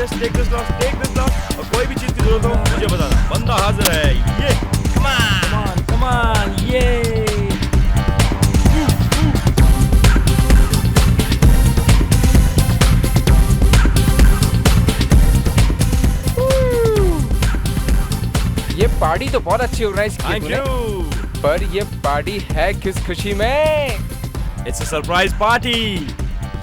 Best, take this loss. और कोई भी चीज की जरूरत हो मुझे बताना, बंदा हाजिर है। ये कम ऑन ये। ये पार्टी तो बहुत अच्छी ऑर्गेनाइज की थैंक तूने, यू। पर ये पार्टी है किस खुशी में? It's a surprise party.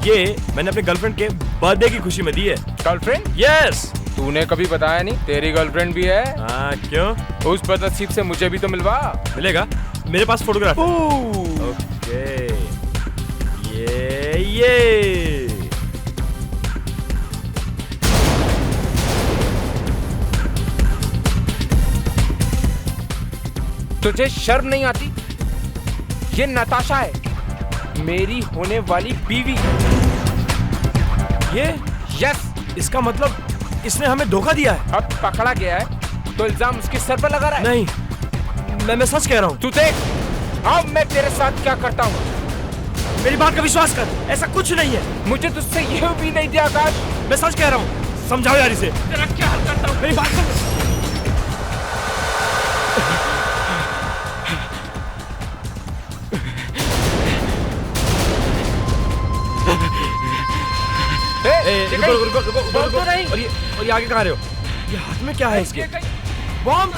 ये मैंने अपने गर्लफ्रेंड के बर्थडे की खुशी में दी है। गर्लफ्रेंड? यस। तूने कभी बताया नहीं तेरी गर्लफ्रेंड भी है। हाँ, क्यों? उस बदनसीब से मुझे भी तो मिलवा। मिलेगा, मेरे पास फोटोग्राफ है। ओके, ये तुझे शर्म नहीं आती? ये नताशा है, मेरी होने वाली बीवी। ये यस। इसका मतलब इसने हमें धोखा दिया है। अब पकड़ा गया है तो इल्जाम उसके सर पर लगा रहा है। नहीं, मैं सच कह रहा हूँ। तू देख अब मैं तेरे साथ क्या करता हूँ। मेरी बात का विश्वास कर, ऐसा कुछ नहीं है। मुझे तुझसे ये भी नहीं दिया आकाश। मैं सच कह रहा हूँ, समझाओ यार इसे। तेरा क्या हाल करता हूँ। मेरी बात कर। रुको। और ये आगे कहाँ रहे हो? ये हाथ में क्या है इसके? बॉम्ब!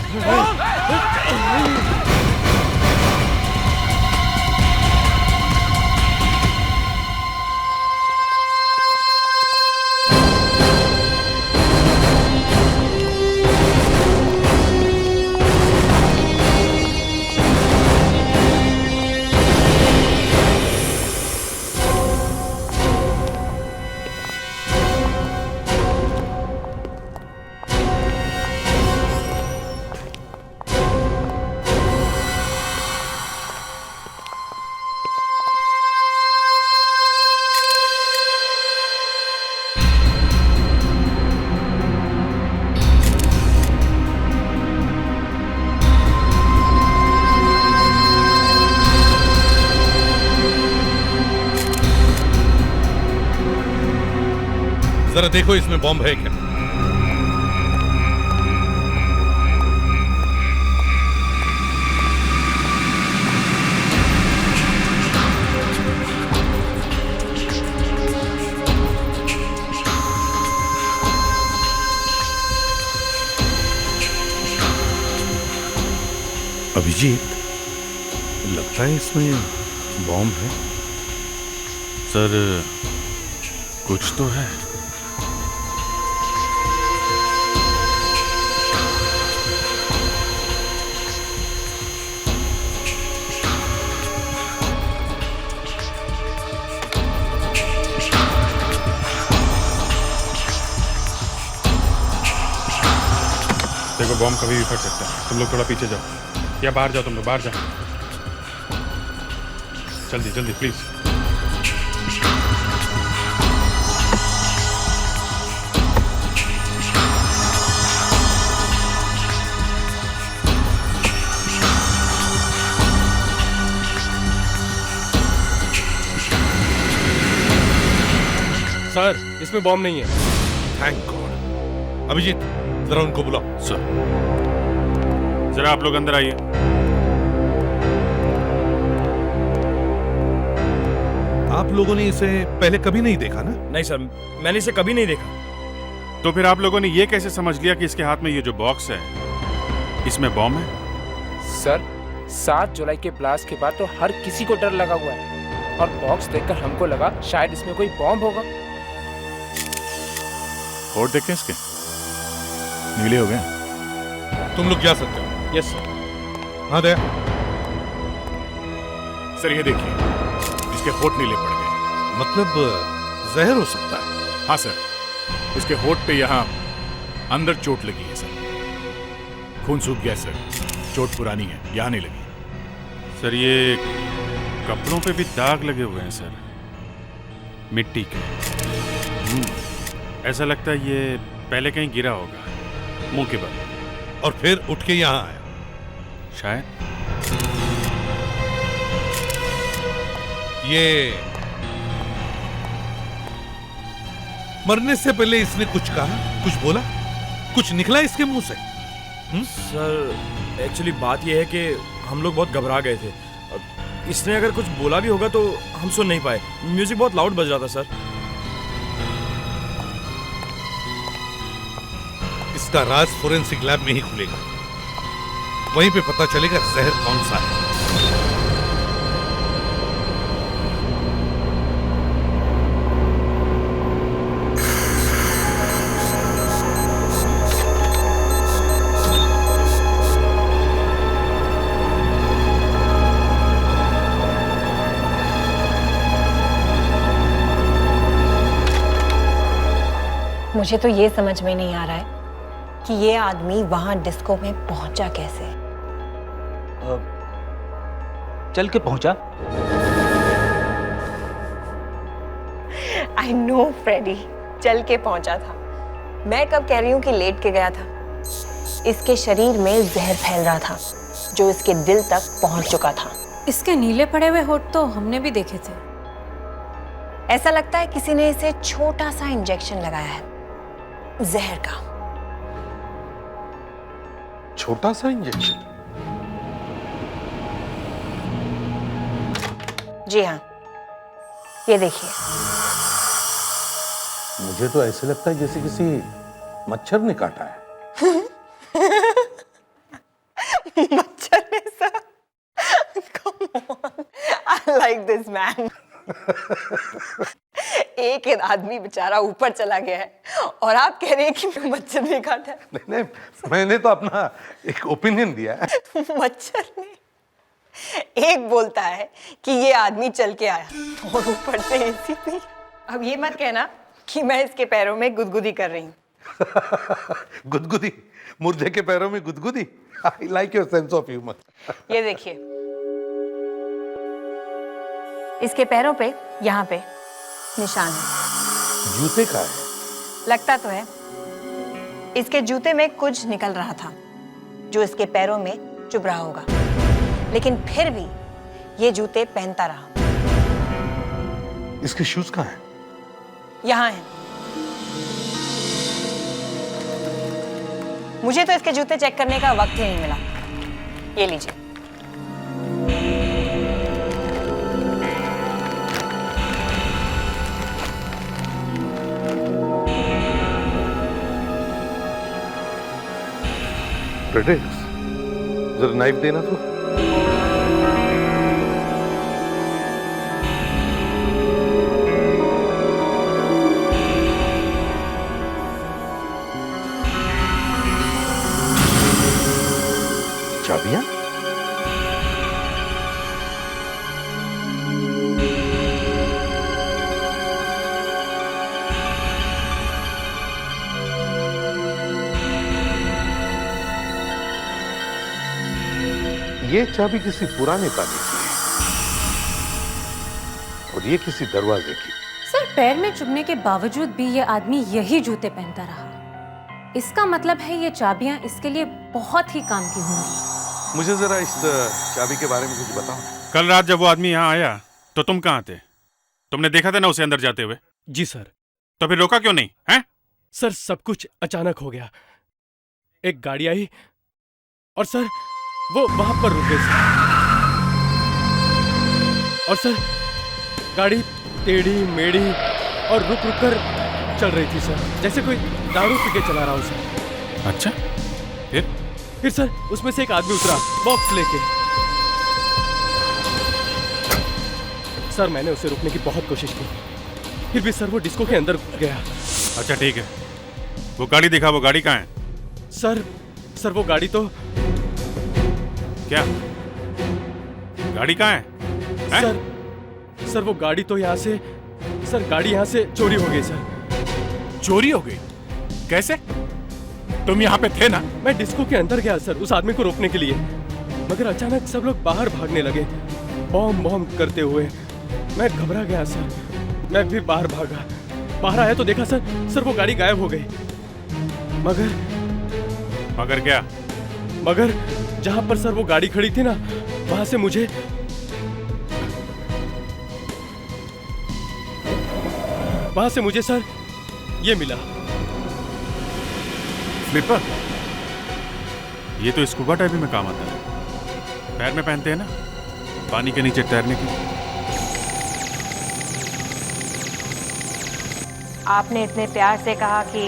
जरा देखो इसमें बॉम्ब है क्या? अभिजीत, लगता है इसमें बॉम्ब है। सर, कुछ तो है। देखो, बॉम्ब कभी भी फट सकता है। तुम लोग थोड़ा पीछे जाओ या बाहर जाओ। तुम लोग बाहर जाओ, जल्दी जल्दी प्लीज। सर, इसमें बॉम्ब नहीं है। Thank God. अभिजीत, जरा उनको बुलाओ। सर, जरा आप लोग अंदर आइए। आप लोगों ने इसे पहले कभी नहीं देखा ना? नहीं सर, मैंने इसे कभी नहीं देखा। तो फिर आप लोगों ने ये कैसे समझ लिया कि इसके हाथ में ये जो बॉक्स है इसमें बॉम्ब है? सर, 7 जुलाई के ब्लास्ट के बाद तो हर किसी को डर लगा हुआ है और बॉक्स देखकर हमको लगा शायद इसमें कोई बॉम्ब होगा। होठ देखें इसके, नीले हो गए। तुम लोग जा सकते हो। Yes sir. हाँ दया। सर ये देखिए, इसके होठ नीले पड़ गए। मतलब जहर हो सकता है। हाँ सर, इसके होठ पे यहाँ अंदर चोट लगी है सर। खून सूख गया सर, चोट पुरानी है, यहाँ नहीं लगी। सर ये कपड़ों पे भी दाग लगे हुए हैं सर, मिट्टी के। ऐसा लगता है ये पहले कहीं गिरा होगा मुंह के बल, और फिर उठ के यहाँ आया शायद। ये मरने से पहले इसने कुछ कहा, कुछ बोला, कुछ निकला इसके मुंह से? सर एक्चुअली बात यह है कि हम लोग बहुत घबरा गए थे। इसने अगर कुछ बोला भी होगा तो हम सुन नहीं पाए। म्यूजिक बहुत लाउड बज रहा था सर। इसका राज फोरेंसिक लैब में ही खुलेगा, वहीं पे पता चलेगा जहर कौन सा है। मुझे तो ये समझ में नहीं आ रहा है कि ये आदमी वहां डिस्को में पहुंचा कैसे। चल के पहुंचा। आई नो फ्रेडी, चल के पहुंचा था। मैं कब कह रही हूं कि लेट के गया था। इसके शरीर में जहर फैल रहा था जो इसके दिल तक पहुंच चुका था। इसके नीले पड़े हुए होठ तो हमने भी देखे थे। ऐसा लगता है किसी ने इसे छोटा सा इंजेक्शन लगाया है जहर का। छोटा सा इंजेक्शन? जी हाँ, ये देखिए। मुझे तो ऐसे लगता है जैसे किसी मच्छर ने काटा है। मच्छर ने sir? Come on, I like this man. एक आदमी बेचारा ऊपर चला गया है और आप कह रहे हैं कि मच्छर ने काटा है। नहीं, मैंने तो अपना एक ओपिनियन दिया है। मच्छर ने एक बोलता है कि ये आदमी चल के आया और ऊपर से एसी भी। अब ये मत कहना कि मैं इसके पैरों में गुदगुदी कर रही हूँ। गुदगुदी? मुर्दे के पैरों में गुदगुदी? I like your sense of humour. ये देखिए, इसके पैरों पे यहाँ पे निशान है। जूते का है? लगता तो है। इसके जूते में कुछ निकल रहा था जो इसके पैरों में चुभ रहा होगा, लेकिन फिर भी ये जूते पहनता रहा। इसके शूज कहाँ हैं? यहाँ हैं। मुझे तो इसके जूते चेक करने का वक्त ही नहीं मिला। ये लीजिए। प्रेडिक्स, जरा नाइफ देना तो। चाबियां? ये चाबी किसी पुराने ताले की है और ये किसी दरवाजे की। सर, पैर में चुभने के बावजूद भी ये आदमी यही जूते पहनता रहा। इसका मतलब है ये चाबियां इसके लिए बहुत ही काम की होंगी। मुझे जरा इस चाबी के बारे में कुछ बताओ। कल रात जब वो आदमी यहाँ आया तो तुम कहाँ थे? तुमने देखा था ना उसे अंदर जाते हुए? जी सर। तो फिर रोका क्यों नहीं है? सर, सब कुछ अचानक हो गया। एक गाड़ी आई और सर वो वहां पर रुक गई सर। और सर गाड़ी टेढ़ी मेढ़ी और रुक रुक कर चल रही थी सर, जैसे कोई दारू पी के चला रहा हो सर। अच्छा, फिर सर उसमें से एक आदमी उतरा बॉक्स लेके। सर मैंने उसे रोकने की बहुत कोशिश की, फिर भी सर वो डिस्को के अंदर घुस गया। अच्छा ठीक है, वो गाड़ी दिखा। वो गाड़ी कहाँ है? सर वो गाड़ी तो। क्या गाड़ी कहाँ है? सर वो गाड़ी तो यहाँ से, सर गाड़ी यहाँ से चोरी हो गई सर। चोरी हो गई? कैसे? तुम यहाँ पे थे ना? मैं डिस्को के अंदर गया सर उस आदमी को रोकने के लिए, मगर अचानक सब लोग बाहर भागने लगे बॉम्ब करते हुए। मैं घबरा गया सर, मैं भी बाहर भागा। बाहर आया तो देखा सर वो गाड़ी गायब हो गई। मगर क्या? मगर जहां पर सर वो गाड़ी खड़ी थी ना, वहां से मुझे सर ये मिला। फ्लिपर? ये तो स्कूबा डाइविंग में काम आता है। पैर में पहनते हैं ना, पानी के नीचे तैरने की। आपने इतने प्यार से कहा कि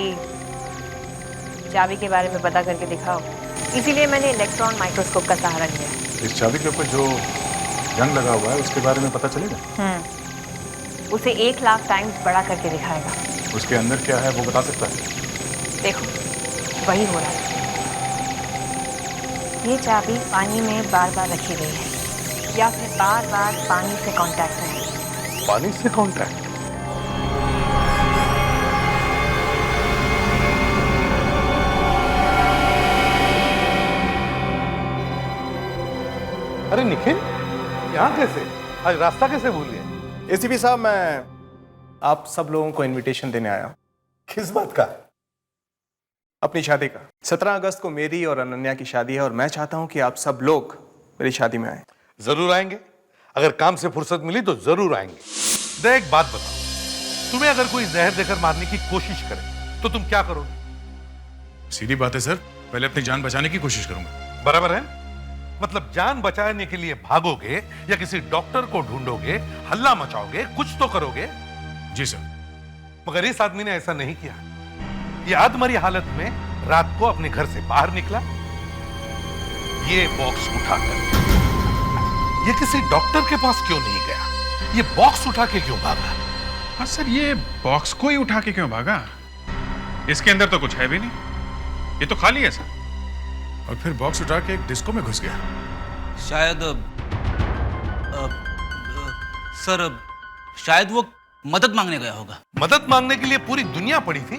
चाबी के बारे में पता करके दिखाओ, इसीलिए मैंने इलेक्ट्रॉन माइक्रोस्कोप का सहारा लिया। इस चाबी के ऊपर जो जंग लगा हुआ है उसके बारे में पता चलेगा? उसे 1 लाख टाइम्स बड़ा करके दिखाएगा। उसके अंदर क्या है वो बता सकता है? देखो, वही हो रहा है। ये चाबी पानी में बार बार रखी गई है, या फिर बार बार पानी से कांटेक्ट है। पानी से कांटेक्ट? अरे निखिल, यहाँ कैसे? आज रास्ता कैसे भूल गए? एसीपी साहब, मैं आप सब लोगों को इनविटेशन देने आया हूं। किस बात का? अपनी शादी का। 17 अगस्त को मेरी और अनन्या की शादी है और मैं चाहता हूं कि आप सब लोग मेरी शादी में आए। जरूर आएंगे। अगर काम से फुर्सत मिली तो जरूर आएंगे। दे एक बात बताओ, तुम्हें अगर कोई जहर देकर मारने की कोशिश करे तो तुम क्या करोगे? सीधी बात है सर, पहले अपनी जान बचाने की कोशिश करूंगा। बराबर है? मतलब जान बचाने के लिए भागोगे या किसी डॉक्टर को ढूंढोगे, हल्ला मचाओगे, कुछ तो करोगे। जी सर। मगर इस आदमी ने ऐसा नहीं किया। ये आधमरी हालत में रात को अपने घर से बाहर निकला, ये बॉक्स उठाकर। ये किसी डॉक्टर के पास क्यों नहीं गया? ये बॉक्स उठा के क्यों भागा? हाँ सर, ये बॉक्स को ही उठा के क्यों भागा? इसके अंदर तो कुछ है भी नहीं, ये तो खाली है सर। और फिर बॉक्स उठा के एक डिस्को में घुस गया। शायद वो मदद मांगने गया होगा। मदद मांगने के लिए पूरी दुनिया पड़ी थी,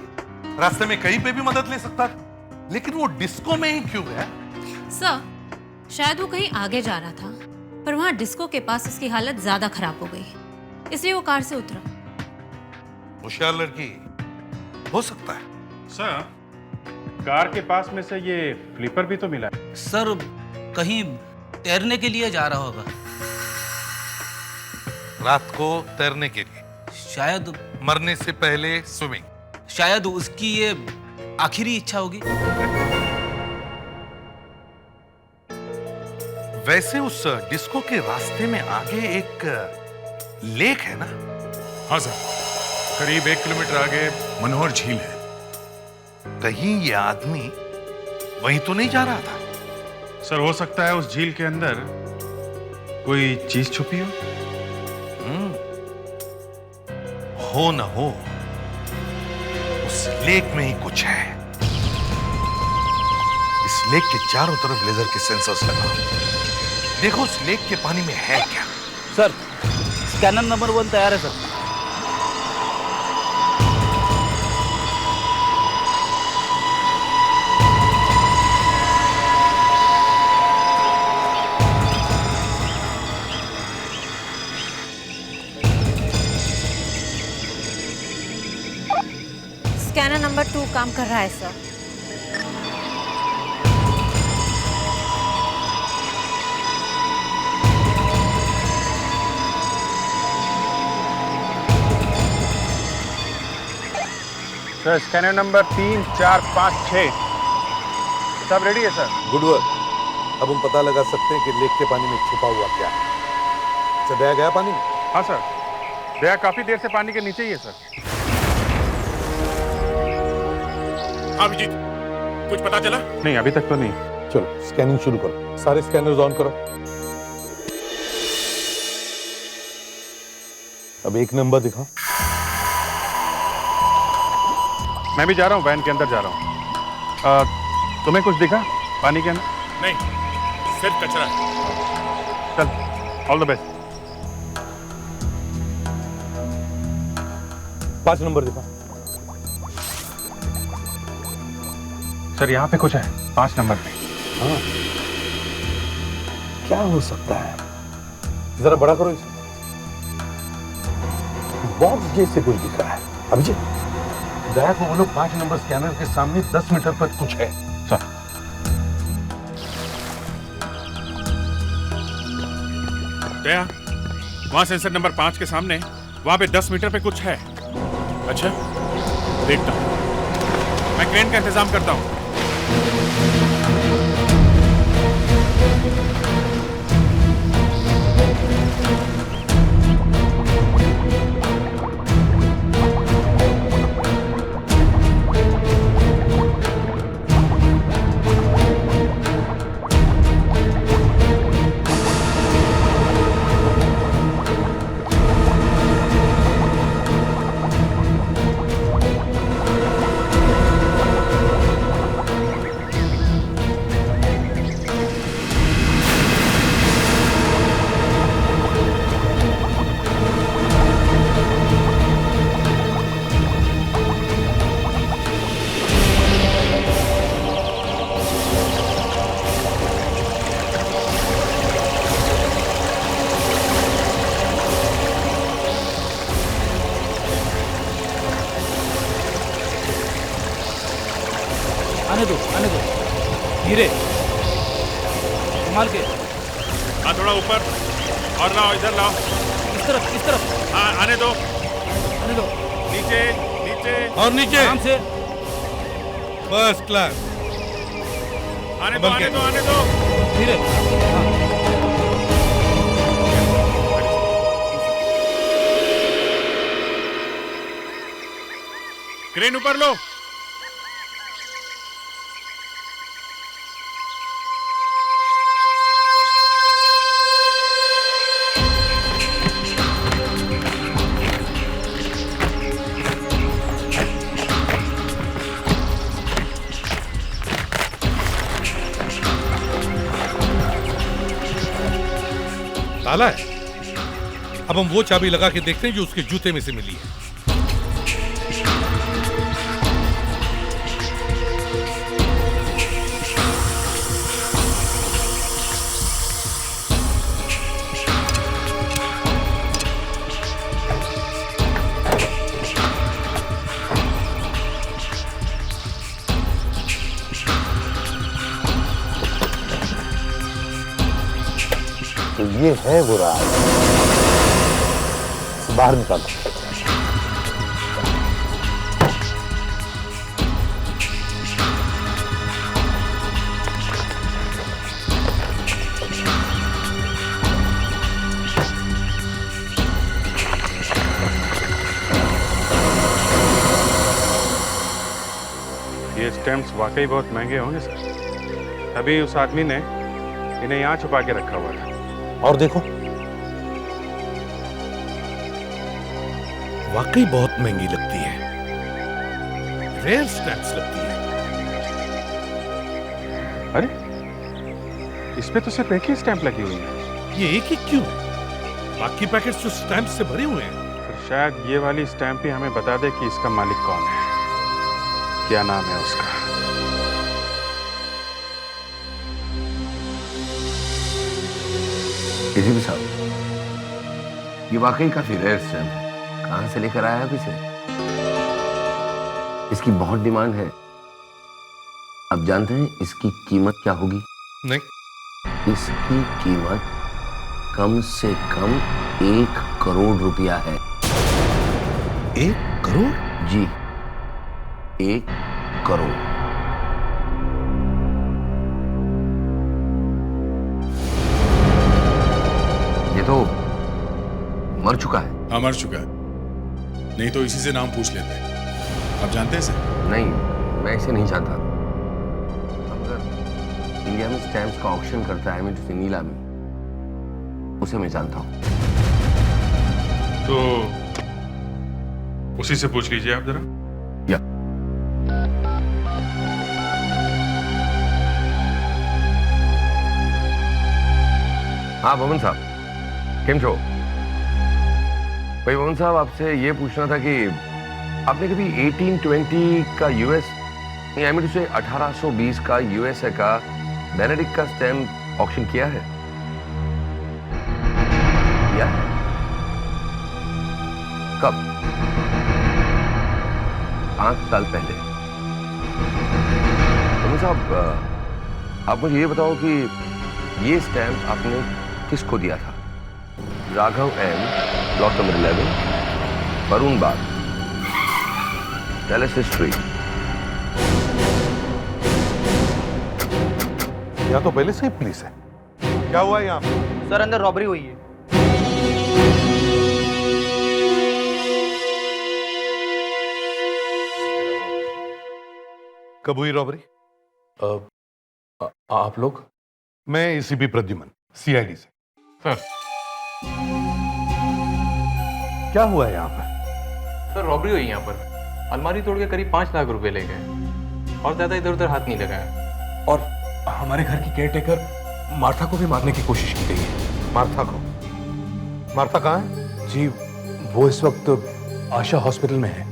रास्ते में कहीं पे भी मदद ले सकता था, लेकिन वो डिस्को में ही क्यों गया? सर, शायद वो कहीं आगे जा रहा था, पर वहाँ डिस्को के पास उसकी हालत ज्यादा खराब हो गई, इसलिए वो कार से उतरा। होशियार लड़की हो सकता है। सर, कार के पास में से ये फ्लिपर भी तो मिला है। सर, कहीं तैरने के लिए जा रहा होगा। रात को तैरने के लिए? शायद मरने से पहले स्विमिंग। शायद उसकी ये आखिरी इच्छा होगी। वैसे उस डिस्को के रास्ते में आगे एक लेक है ना? हाँ सर, करीब 1 किलोमीटर आगे मनोहर झील है। कहीं ये आदमी वहीं तो नहीं जा रहा था? सर, हो सकता है उस झील के अंदर कोई चीज छुपी हो। हो न हो, उस लेक में ही कुछ है। इस लेक के चारों तरफ लेजर के सेंसर्स लगाओ, देखो उस लेक के पानी में है क्या। सर, स्कैनर नंबर 1 तैयार है सर। स्कैनर नंबर 2 काम कर रहा है सर। सर, स्कैनर नंबर 3, 4, 5, 6 सब रेडी है सर। Good work. अब हम पता लगा सकते हैं कि लेक के पानी में छुपा हुआ क्या है। अच्छा, दया गया पानी में? हाँ सर, दया काफी देर से पानी के नीचे ही है सर। अभिजीत, कुछ पता चला? नहीं, अभी तक तो नहीं। चलो स्कैनिंग शुरू करो, सारे स्कैनर्स ऑन करो। अब 1 नंबर दिखाओ। मैं भी जा रहा हूँ, वैन के अंदर जा रहा हूँ। तुम्हें कुछ दिखा पानी के अंदर? नहीं, सिर्फ कचरा है। चल, ऑल द बेस्ट। 5 नंबर दिखा। सर, यहाँ पे कुछ है 5 नंबर पे। हाँ, क्या हो सकता है? जरा बड़ा करो इसे। बॉक्स जैसे कुछ दिख रहा है। अभिजीत, दया को बोलो 5 नंबर स्कैनर के सामने 10 मीटर पर कुछ है। सर, दया, वहां सेंसर नंबर 5 के सामने, वहां पे 10 मीटर पे कुछ है। अच्छा, देखता हूं। मैं क्रेन का इंतजाम करता हूं। आने दो धीरे संभाल के। हाँ थोड़ा ऊपर और लाओ, इधर लाओ। इस तरफ हाँ आने दो। नीचे नीचे और नीचे आराम से। First class. आने दो आने दो आने दो। धीरे क्रेन ऊपर लो। ताला है। अब हम वो चाबी लगा के देखते हैं जो उसके जूते में से मिली है। तो ये है वो राज। बाहर निकालो। ये स्टैम्प्स वाकई बहुत महंगे होंगे सर। तभी उस आदमी ने इन्हें यहाँ छुपा के रखा हुआ था। और देखो, वाकई बहुत महंगी लगती है। रेयर स्टैम्प्स लगती है। अरे इस पे तो सिर्फ एक ही स्टैंप लगी हुई है। ये एक ही क्यों है? बाकी पैकेट्स तो स्टैम्प से भरे हुए हैं। फिर शायद ये वाली स्टैंप ही हमें बता दे कि इसका मालिक कौन है, क्या नाम है उसका। एसीपी साहब, ये वाकई काफी रेयर स्टैम्प है। कहां से लेकर आया आप इसे? इसकी बहुत डिमांड है। आप जानते हैं इसकी कीमत क्या होगी? नहीं। इसकी कीमत कम से कम 1 करोड़ रुपया है। 1 करोड़? जी, 1 करोड़। ये तो मर चुका है। हाँ मर चुका है। नहीं तो इसी से नाम पूछ लेते हैं। आप जानते हैं इसे? नहीं, मैं इसे नहीं जानता। अगर इंडिया में स्टैम्प्स का ऑक्शन करता है मिस्टर नीलामी, उसे मैं जानता हूँ। तो उसी से पूछ लीजिए आप जरा। या हाँ भवन साहब, केम छो? भाई भवन साहब, आपसे ये पूछना था कि आपने कभी 1820 का यूएस, आई मीन टू से 1820 का यूएसए का बेनेडिक्ट का स्टैम्प ऑक्शन किया है? किया है? कब? 5 साल पहले। भवन साहब, आप मुझे ये बताओ कि ये स्टैम्प आपने किसको दिया था? Raghav M, block number 11, Varun Bagh, tell us history. यहाँ तो पहले से ही पुलिस है। क्या हुआ है यहाँ पे? सर अंदर रॉबरी हुई है। कब हुई रॉबरी? आप लोग? मैं एसीपी प्रद्युमन, सीआईडी से। क्या हुआ है यहाँ पर? सर रॉबरी हुई यहाँ पर। अलमारी तोड़ के करीब 5 लाख रुपए ले गए और ज्यादा इधर उधर हाथ नहीं लगाया। और हमारे घर की केयरटेकर मार्था को भी मारने की कोशिश की गई है। मार्था को? मार्था कहाँ है? जी वो इस वक्त आशा हॉस्पिटल में है।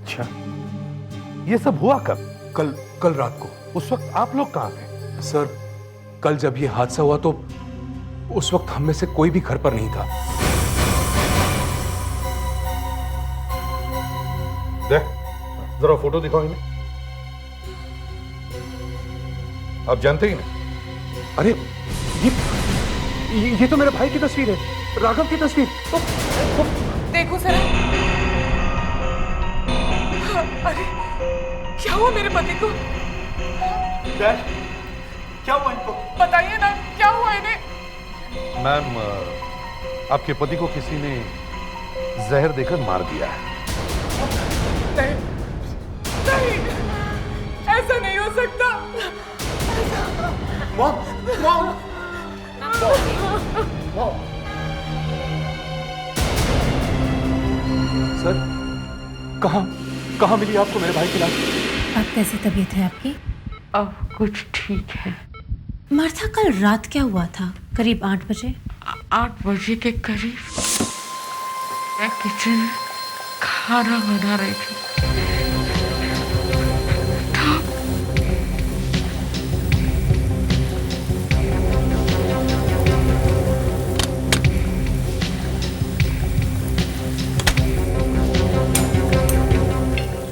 अच्छा, ये सब हुआ कब? कल रात को। उस वक्त आप लोग कहाँ थे? सर कल जब ये हादसा हुआ तो उस वक्त हम में से कोई भी घर पर नहीं था। देख, जरा फोटो दिखाओ इन्हें। आप जानते ही नहीं? अरे ये तो मेरे भाई की तस्वीर है, राघव की तस्वीर। देखो सर। अरे क्या हुआ मेरे पति को? क्या हुआ इनको? बताइए ना, क्या हुआ इन्हें? मैम, आपके पति को किसी ने जहर देकर मार दिया है। नहीं, ऐसा नहीं हो सकता। मॉम। सर कहाँ मिली आपको मेरे भाई की लाश? अब कैसी तबीयत है आपकी? अब कुछ ठीक है। मार्था कल रात क्या हुआ था? करीब 8 बजे? 8 बजे के करीब मैं किचन में खाना बना रही थी।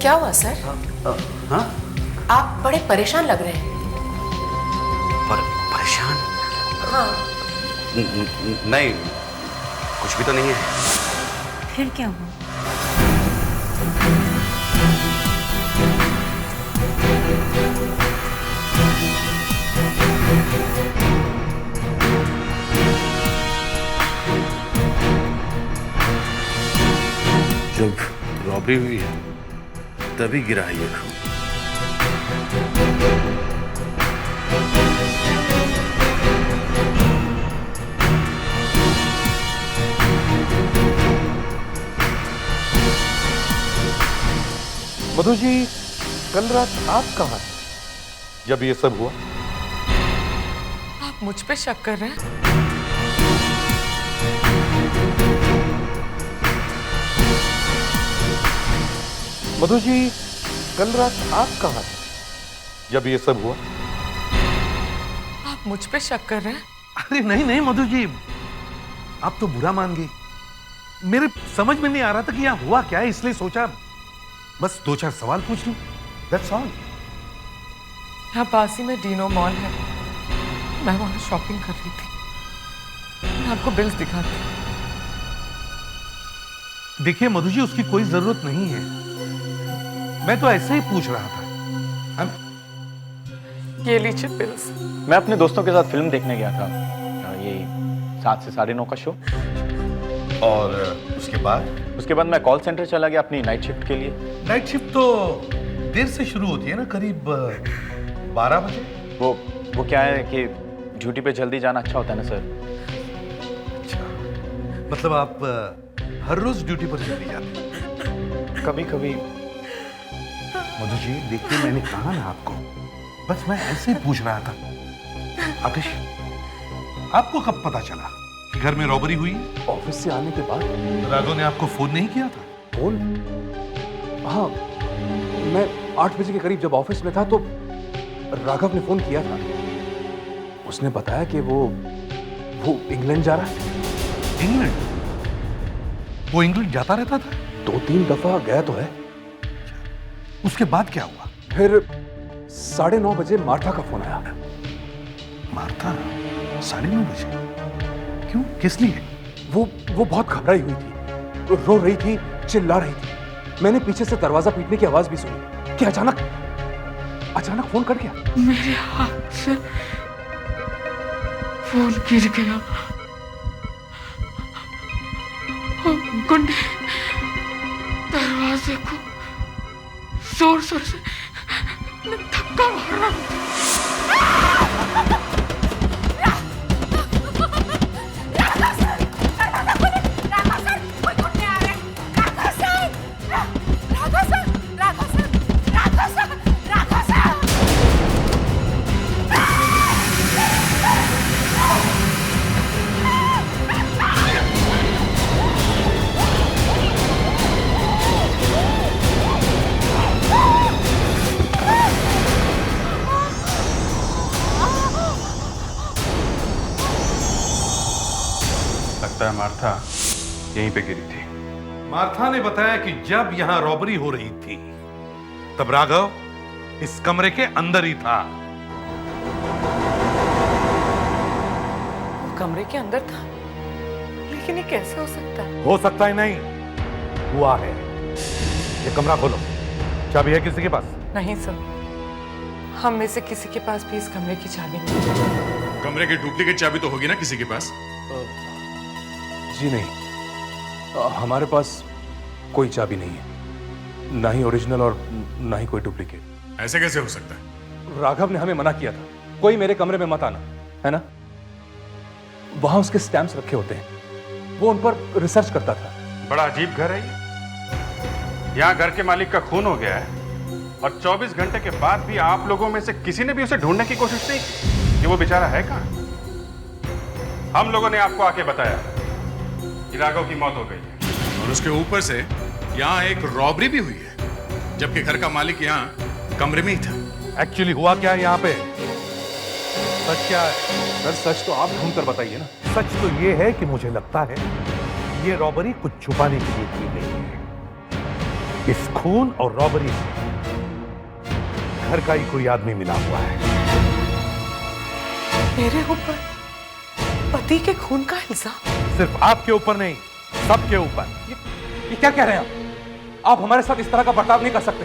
क्या हुआ सर? हाँ? आप बड़े परेशान लग रहे हैं। परेशान? हाँ। नहीं, कुछ भी तो नहीं है। फिर क्या हुआ? जब रॉबरी हुई है तभी गिरा है ये खून। मधु जी, कल रात आप कहाँ थे जब ये सब हुआ? आप मुझ पे शक कर रहे हैं? मधु जी, कल रात आप कहाँ थे जब ये सब हुआ? आप मुझ पे शक कर रहे हैं? अरे नहीं नहीं मधु जी, आप तो बुरा मान गई। मेरे समझ में नहीं आ रहा था कि यहाँ हुआ क्या है, इसलिए सोचा बस 2-4 सवाल पूछ लूं। That's all। यहाँ पास ही में डीनो मॉल है, मैं वहां शॉपिंग कर रही थी। मैं आपको बिल्स दिखाती हूँ। देखिए मधु जी, उसकी कोई जरूरत नहीं है, मैं तो ऐसे ही पूछ रहा था। ये लीजिए बिल्स। मैं अपने दोस्तों के साथ फिल्म देखने गया था, ये 7 से 9:30 का शो। और उसके बाद मैं कॉल सेंटर चला गया अपनी नाइट शिफ्ट के लिए। नाइट शिफ्ट तो देर से शुरू होती है ना, करीब 12 बजे। वो क्या है कि ड्यूटी पे जल्दी जाना अच्छा होता है ना सर। अच्छा, मतलब आप हर रोज ड्यूटी पर जल्दी जाते हैं? कभी कभी। मधु जी देखिए, मैंने कहा ना आपको, बस मैं ऐसे ही पूछ रहा था। आतिश, आपको कब पता चला कि घर में रॉबरी हुई? ऑफिस से आने के बाद। राघव ने आपको फोन नहीं किया था? फोन? हाँ, मैं 8 बजे के करीब जब ऑफिस में था तो राघव ने फोन किया था। उसने बताया कि वो इंग्लैंड जा रहा है। इंग्लैंड? वो इंग्लैंड जाता रहता था? 2-3 दफा गया तो है। उसके बाद क्या हुआ? फिर 9:30 बजे मार्था का फोन आया। मार्था? 9:30 बजे? क्यों, किस लिए? वो बहुत घबराई हुई थी, रो रही थी, चिल्ला रही थी। मैंने पीछे से दरवाजा पीटने की आवाज भी सुनी कि अचानक फोन कट गया। मेरे हाथ से फोन गिर गया और गुंडे दरवाजे को जोर जोर से धक्का मार रहा था। लगता है मार्था यहीं पे गिरी थी। मार्था ने बताया कि जब यहां रॉबरी हो रही थी तब राघव इस कमरे के अंदर ही था। कमरे के अंदर था, लेकिन ये कैसे हो सकता है? हो सकता है नहीं, हुआ है। ये कमरा खोलो, चाबी है किसी के पास? नहीं सर, हम में से किसी के पास भी इस कमरे की चाबी नहीं। कमरे की डुप्लीकेट चाबी तो होगी ना किसी के पास? जी नहीं, हमारे पास कोई चाबी नहीं है, ना ही ओरिजिनल और ना ही कोई डुप्लीकेट। ऐसे कैसे हो सकता है? राघव ने हमें मना किया था, कोई मेरे कमरे में मत आना, है ना? वहां उसके स्टैम्प्स रखे होते हैं, वो उन पर रिसर्च करता था। बड़ा अजीब घर है ये। यहाँ घर के मालिक का खून हो गया है और 24 घंटे के बाद भी आप लोगों में से किसी ने भी उसे ढूंढने की कोशिश नहीं की कि वो बेचारा है कहाँ। हम लोगों ने आपको आके बताया कि राघव की मौत हो गई है और उसके ऊपर से यहाँ एक रॉबरी भी हुई है, जबकि घर का मालिक यहाँ कमरे में ही था। एक्चुअली हुआ क्या है यहाँ पे? सच क्या है? सर सच तो आप ढूंढ कर बताइए ना। सच तो ये है कि मुझे लगता है ये रॉबरी कुछ छुपाने के लिए की गई है। इस खून और रॉबरी में घर का ही कोई आदमी मिला हुआ है। मेरे ऊपर पति के खून का इल्जाम? सिर्फ आपके ऊपर नहीं, सबके ऊपर। ये क्या कह रहे हैं आप हमारे साथ इस तरह का बर्ताव नहीं कर सकते।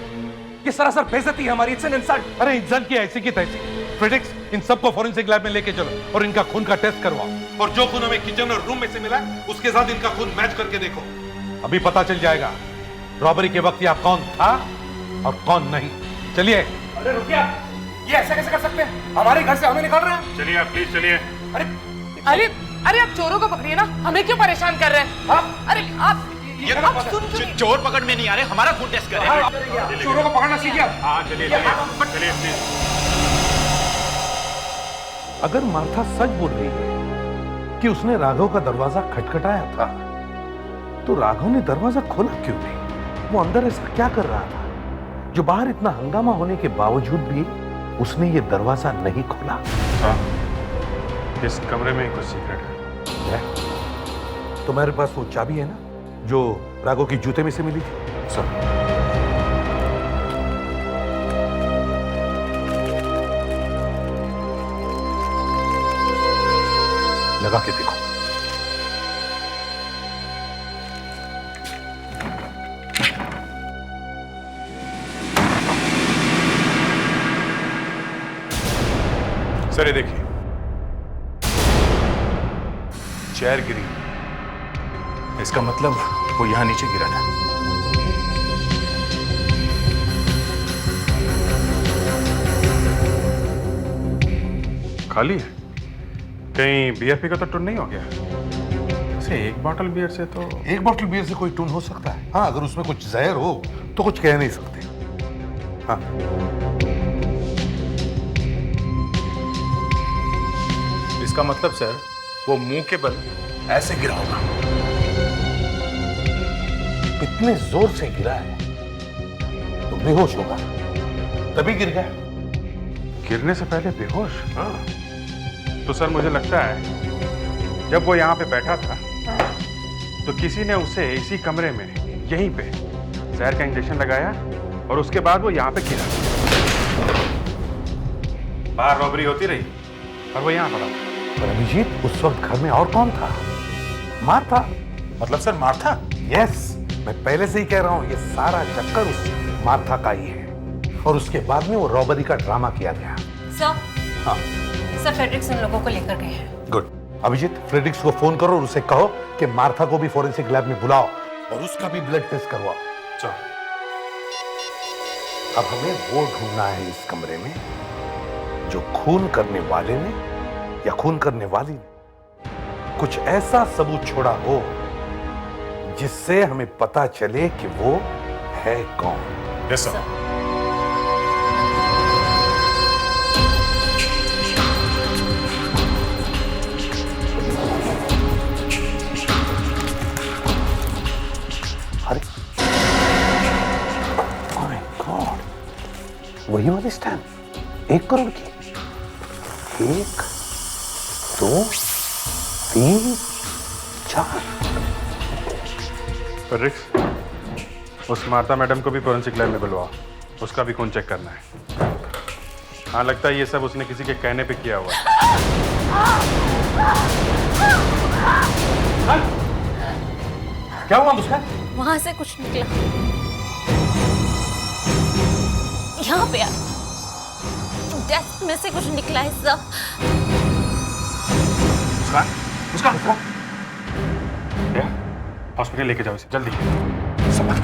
किस तरह सर बेइज्जती है हमारी, इट्स एन इंसल्ट। अरे इंसल्ट की ऐसी की तैसी। फिजिक्स, इन सबको फॉरेंसिक लैब में लेके चलो और इनका खून का टेस्ट करवाओ और जो खून हमें किचन और रूम में से मिला उसके साथ इनका खून मैच करके देखो। अभी पता चल जाएगा रॉबरी के वक्त यहाँ कौन था और कौन नहीं। चलिए। अरे रुकिए, ये ऐसा कैसे कर सकते हैं? हमारे घर से हमें निकाल रहे हैं। चलिए आप प्लीज चलिए। अरे अरे आप चोरों को पकड़िए ना, हमें क्यों परेशान कर रहे हैं? अरे आप चोर पकड़ में नहीं आ रहे, हमारा खून टेस्ट करें। चोरों को पकड़ना सीखिए। हाँ चलिए चलिए प्लीज। अगर मार्था सच बोल रही है कि उसने राघव का दरवाजा खटखटाया था, तो राघव ने दरवाजा खोला क्यों नहीं? वो अंदर ऐसा क्या कर रहा था जो बाहर इतना हंगामा होने के बावजूद भी उसने ये दरवाजा नहीं खोला? इस कमरे में कुछ सीक्रेट है। तुम्हारे पास वो चाबी है ना जो राघव की जूते में से मिली थी? सर, लगा के देखो। सर ये देखिए, चेयर गिरी, इसका मतलब वो यहां नीचे गिरा था। खाली है, कहीं बीएफपी का तो टून नहीं हो गया? ऐसे एक बॉटल बियर से तो एक बॉटल बियर से कोई टून हो सकता है। हाँ, अगर उसमें कुछ जहर हो तो कुछ कह नहीं सकते। हाँ, इसका मतलब सर वो मुंह के बल ऐसे गिरा होगा। इतने जोर से गिरा है तो बेहोश होगा, तभी गिर गया। गिरने से पहले बेहोश? हाँ। तो सर मुझे लगता है जब वो यहाँ पे बैठा था तो किसी ने उसे इसी कमरे में यहीं पे जहर का इंजेक्शन लगाया और उसके बाद वो यहाँ पे गिरा। बाहर रॉबरी होती रही और वो यहाँ पड़ा। पर अभिजीत, उस वक्त घर में और कौन था? मार्था। मतलब सर मार्था? यस, मैं पहले से ही कह रहा हूं, ये सारा चक्कर उस मार्था का ही है और उसके बाद में वो रॉबरी का ड्रामा किया गया। सर, हाँ सर फ्रेडरिक्स उन लोगों को लेकर गए हैं। गुड। अभिजीत, फ्रेडरिक्स को फोन करो और उसे कहो कि मार्था को भी फोरेंसिक लैब में बुलाओ और उसका भी ब्लड टेस्ट करवाओ। चलो, अब हमें वो ढूंढना है इस कमरे में जो खून करने वाले ने या खून करने वाली ने कुछ ऐसा सबूत छोड़ा हो जिससे हमें पता चले कि वो है कौन। Yes sir. अरे ओह माय गॉड, वही वाली स्टैम्प 1 करोड़ की। 1 2 3 4। फ्रेडरिक्स, उस मार्था मैडम को भी फोरेंसिक लैब में बुलवाओ, उसका भी खून चेक करना है। हाँ, लगता है ये सब उसने किसी के कहने पे किया हुआ है। क्या हुआ मुस्कान? वहां से कुछ निकला, यहाँ पे डेस्क में से कुछ निकला है सर। मुस्कान, हॉस्पिटल लेके जाओ इसे जल्दी। समझ।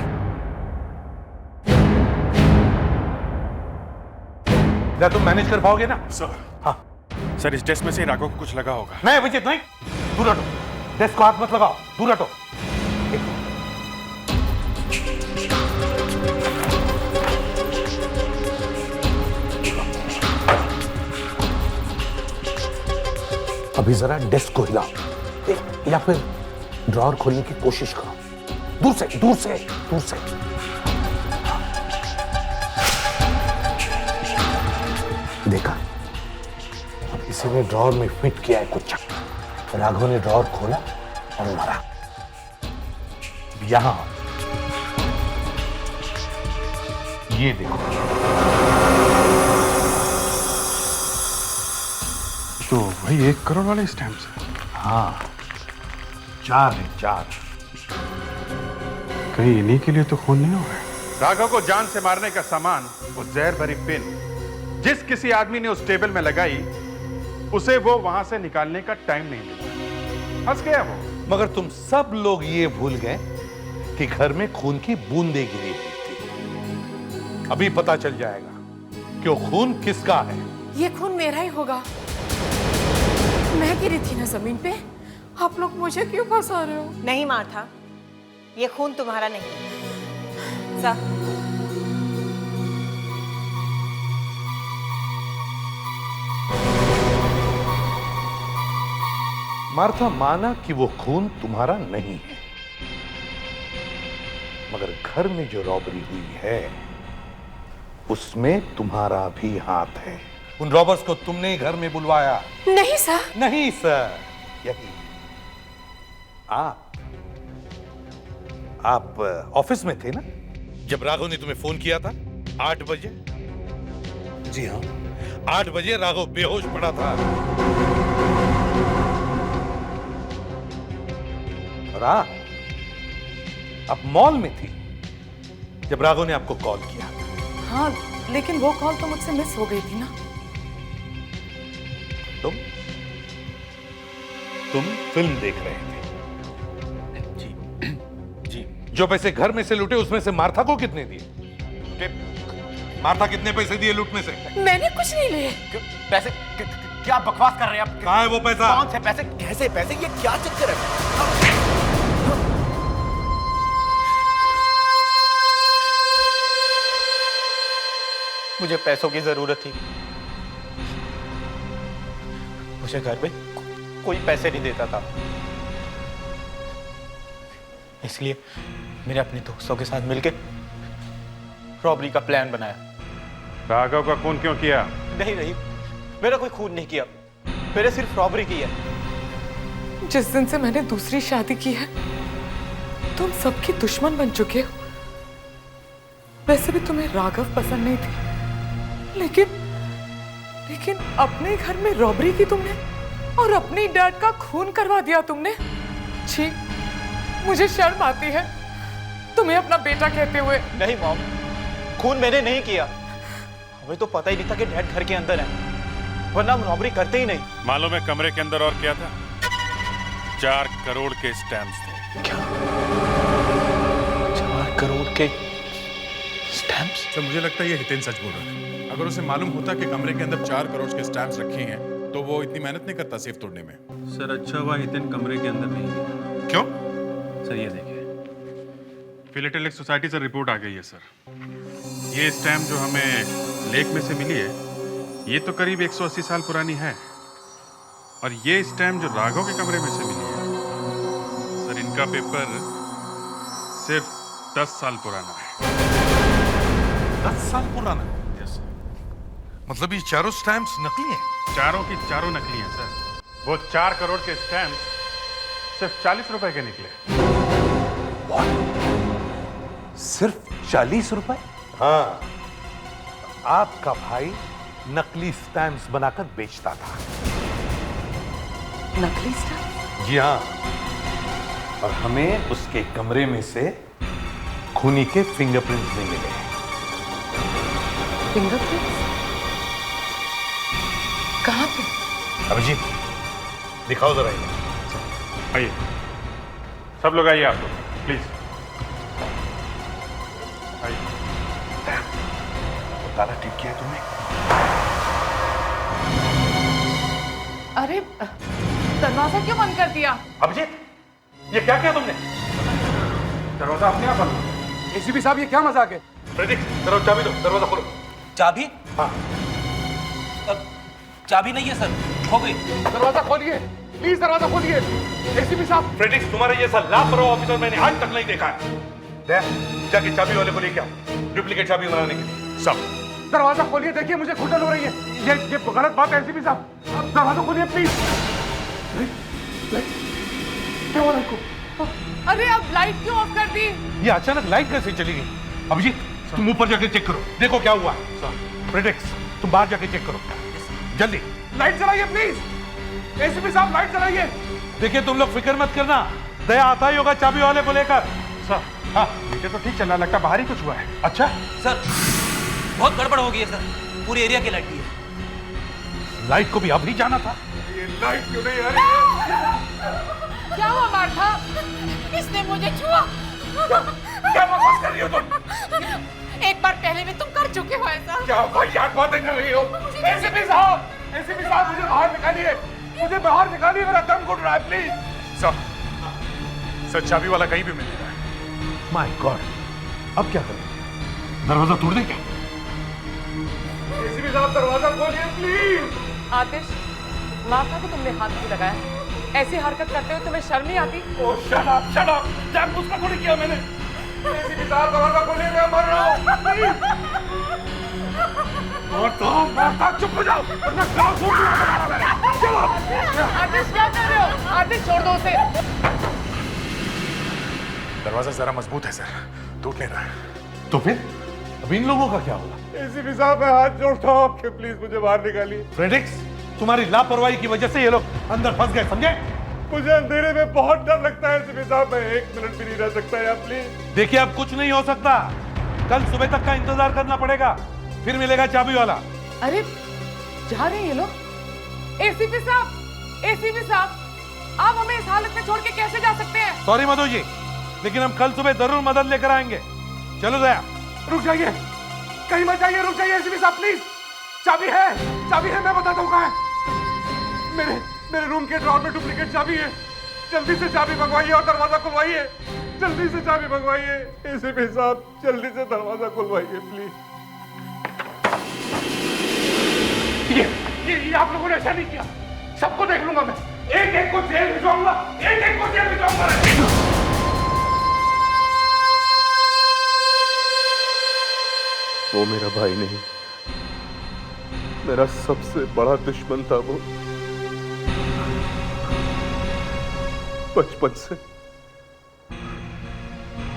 क्या तुम मैनेज कर पाओगे ना? सर। हाँ सर, इस डेस्क में से राघव को कुछ लगा होगा। नहीं अभिजीत, नहीं, दूर हटो। डेस्क को हाथ मत लगाओ, दूर हटो। अभी जरा डेस्क को हिलाओ या फिर ड्रॉअर खोलने की कोशिश करो। दूर से, दूर से, दूर से। देखा, अब किसी ने ड्रॉअर में फिट किया है कुछ। राघव ने ड्रॉअर खोला और मारा। यहां ये देखो, तो वही 1 करोड़ वाले स्टैम्प्स हैं। हाँ, 4 है, 4। कहीं इन्हीं के लिए तो खून नहीं हो गया। राघव को जान से मारने का सामान, वो जहर भरी पिन जिस किसी आदमी ने उस टेबल में लगाई, उसे वो वहां से निकालने का टाइम नहीं मिला। फंस गया वो। मगर तुम सब लोग ये भूल गए कि घर में खून की बूंदें गिरी हुई थी। अभी पता चल जाएगा कि वो खून किसका है। ये खून मेरा ही होगा। मैं गिरी थी ना जमीन पे, आप लोग मुझे क्यों फंसा रहे हो? नहीं मार्था, ये खून तुम्हारा नहीं। सर, मार्था माना कि वो खून तुम्हारा नहीं है, मगर घर में जो रॉबरी हुई है उसमें तुम्हारा भी हाथ है। उन रॉबर्स को तुमने ही घर में बुलवाया। नहीं सर। नहीं सर, यही आप ऑफिस में थे ना जब राघव ने तुम्हें फोन किया था 8 बजे? जी हाँ, 8 बजे राघव बेहोश पड़ा था। और आप मॉल में थी जब राघव ने आपको कॉल किया। हाँ, लेकिन वो कॉल तो मुझसे मिस हो गई थी ना। तुम फिल्म देख रहे थे। जी। जो पैसे घर में से लूटे उसमें से मार्था को कितने दिए? मार्था कितने पैसे दिए लूट में से? मैंने कुछ नहीं लिए। पैसे? क्या बकवास कर रहे हैं आप? कहाँ है वो पैसा? कौन से पैसे? कैसे पैसे? ये क्या चक्कर है? मुझे पैसों की जरूरत थी। मुझे घर में कोई पैसे नहीं देता था, इसलिए मैंने अपने दोस्तों के साथ मिलकर रॉबरी का प्लान बनाया। राघव का खून क्यों किया? नहीं, मेरा कोई खून नहीं किया, मैंने सिर्फ रॉबरी की है। जिस दिन से मैंने दूसरी शादी की है, तुम सबके दुश्मन बन चुके हो। वैसे भी तुम्हें राघव पसंद नहीं थी, लेकिन अपने घर में रॉबरी की तुमने और अपनी डैड का खून करवा दिया तुमने। छी, मुझे शर्म आती है। तुम्हें अपना बेटा कहते हुए। नहीं मॉम, खून मैंने नहीं किया। हमें तो पता ही नहीं था कि डैड घर के अंदर है, वरना हम रॉबरी करते ही नहीं। मालूम है कमरे के अंदर और क्या था? 4 करोड़ के स्टैम्प्स थे। क्या? 4 करोड़ के स्टैम्प्स? सर मुझे लगता है ये हितेन सच बोल रहा है। अगर उसे मालूम होता कि कमरे के अंदर 4 करोड़ के स्टैम्प्स रखे हैं तो वो इतनी मेहनत नहीं करता सेफ तोड़ने में। सर अच्छा हुआ हितेन कमरे के अंदर नहीं गया। क्यों? सर ये देखिए, फिलेटेलिक सोसाइटी से रिपोर्ट आ गई है सर। ये स्टैम्प जो हमें लेक में से मिली है, ये तो करीब 180 साल पुरानी है। और ये स्टैम्प जो राघव के कमरे में से मिली है, सर इनका पेपर सिर्फ 10 साल पुराना है। 10 साल पुराना? मतलब ये चारों स्टैम्प्स नकली हैं? चारों की चारों नकली हैं सर। वो 4 करोड़ के स्टैम्प सिर्फ 40 रुपए के निकले। सिर्फ 40 रुपए? हाँ, आपका भाई नकली स्टैम्प्स बनाकर बेचता था। नकली स्टैम्प? जी हाँ, और हमें उसके कमरे में से खूनी के फिंगरप्रिंट्स नहीं मिले। फिंगरप्रिंट्स? कहाँ पे? अभिजीत, दिखाओ जरा ये। आइए, सब लोग आइए, आप लोग प्लीज आइए। ताला ठीक किया तुमने? अरे दरवाजा क्यों बंद कर दिया? अभिजीत, ये क्या किया तुमने? दरवाजा अपने आप बंद। एसीपी साहब, ये क्या मजाक है? प्रेडिक्ट, दरवाजा चाबी दो, दरवाजा खोलो। चाबी? हाँ। चाबी नहीं है सर, खो गई। दरवाजा खोलिए, प्लीज दरवाजा खोलिए। एसीपी साहब। प्रेडिक्ट, तुम्हारे जैसा लापरवाह ऑफिसर मैंने आज तक नहीं देखा है। जाके चाबी वाले को लेके आओ, डुप्लीकेट चाबी बनाने के लिए। सब दरवाजा खोलिए, देखिए मुझे घुटन हो रही है। ये गलत बात है एसीपी साहब, दरवाजा खोलिए प्लीज। क्या हुआ इनको? अरे अब लाइट क्यों ऑफ कर दी? ये अचानक लाइट कैसे चली गई? अभिजीत, तुम ऊपर जाके चेक करो, देखो क्या हुआ। प्रेडिक्ट, तुम बाहर जाके चेक करो जल्दी। लाइट जलाइए प्लीज। एसीपी साहब लाइट जलाइए। देखिए तुम लोग फिक्र मत करना, दया आता ही होगा चाबी वाले को लेकर। सर, हाँ मीटर तो ठीक चल रहा, लगता बाहर ही कुछ हुआ है। अच्छा सर, बहुत गड़बड़ हो गई है सर, पूरी एरिया की लाइट गई है। लाइट को भी अभी जाना था। ये लाइट क्यों नहीं आ रही है? क्या हुआ मार्था? इसने मुझे छुआ। क्या बकवास कर रही हो तुम? एक बार पहले भी तुम कर चुके हो ऐसा। क्या वाहियात बातें कर रही हो? एसीपी साहब मुझे बाहर निकालिए, मुझे बाहर निकालिए, मेरा दम घुट रहा है प्लीज। सर चाबी वाला कहीं भी मिल रहा है। माय गॉड, अब क्या करें? दरवाजा तोड़ दे क्या? एसीपी साहब दरवाजा खोलिए प्लीज। आतिश, मार्था को तुमने हाथ क्यों लगाया? ऐसी हरकत करते हुए तुम्हें शर्म नहीं आती? ओह शट अप, जानबूझ कर थोड़ी किया मैंने। एसीपी साहब दरवाजा खोलिए, मैं मर रहा हूँ। और तुम मार्था चुप हो जाओ, वरना गाँव छोड़ दूंगा। चलो। आतिश क्या कर रहे हो? आतिश छोड़ दो उसे। दरवाजा जरा मजबूत है सर, टूट नहीं रहा है। तो फिर अब इन लोगों का क्या होगा? एसीपी साहब मैं हाथ जोड़ता हूँ आपके, प्लीज मुझे बाहर निकालिए। प्रेडिक्स, तुम्हारी लापरवाही की वजह से ये लोग अंदर फंस गए, समझे? मुझे अंधेरे में बहुत डर लगता है एसीपी साहब, मैं 1 मिनट भी नहीं रह सकता यार प्लीज। देखिए अब कुछ नहीं हो सकता, कल सुबह तक का इंतजार करना पड़ेगा, फिर मिलेगा चाबी वाला। अरे जा रहे हैं ये लोग। एसीपी साहब, आप हमें इस हालत में छोड़ के कैसे जा सकते हैं? सॉरी मधु जी, लेकिन हम कल सुबह जरूर मदद लेकर आएंगे। चलो दया। रुक जाइए, कहीं मत जाइए, रुक जाइए एसीपी साहब प्लीज। चाबी है, मैं बताता हूँ कहाँ है। मेरे रूम के ड्रॉर में डुप्लीकेट चाबी है, जल्दी से चाबी मंगवाइए और दरवाजा खुलवाइए। जल्दी से चाबी मंगवाइए एसीपी साहब, जल्दी से दरवाजा खुलवाइए प्लीज। ये आप लोगों ने ऐसा नहीं किया, सबको देख लूंगा मैं, एक एक को जेल भिजवाऊंगा, एक को जेल भिजवाऊंगा। वो मेरा भाई नहीं, मेरा सबसे बड़ा दुश्मन था वो।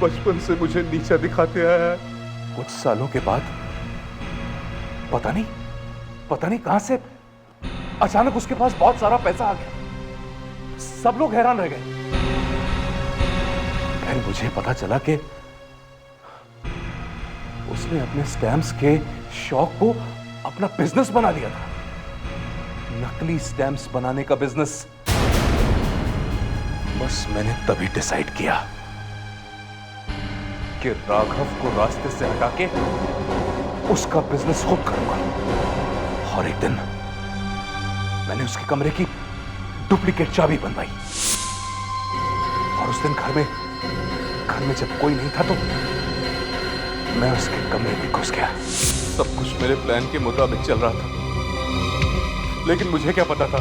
बचपन से मुझे नीचा दिखाते आया है। कुछ सालों के बाद पता नहीं कहां से अचानक उसके पास बहुत सारा पैसा आ गया। सब लोग हैरान रह गए। फिर मुझे पता चला कि उसने अपने स्टैम्प्स के शौक को अपना बिजनेस बना लिया था। नकली स्टैम्प्स बनाने का बिजनेस। बस मैंने तभी डिसाइड किया कि राघव को रास्ते से हटा के उसका बिजनेस खुद करूंगा। और एक दिन मैंने उसके कमरे की डुप्लीकेट चाबी बनवाई और उस दिन घर में जब कोई नहीं था तो मैं उसके कमरे में घुस गया। सब कुछ मेरे प्लान के मुताबिक चल रहा था, लेकिन मुझे क्या पता था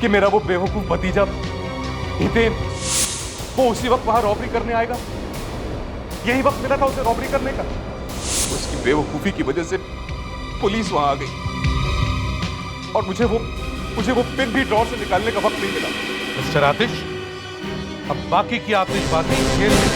कि मेरा वो बेवकूफ भतीजा हितेन वो उसी वक्त वहां रॉबरी करने आएगा। यही वक्त मिला था उसे रॉबरी करने का। उसकी बेवकूफी की वजह से पुलिस वहां आ गई और मुझे वो पिन भी ड्रॉर से निकालने का वक्त नहीं मिला। मिस्टर आतिश, अब बाकी की आतिशबाजी जेल में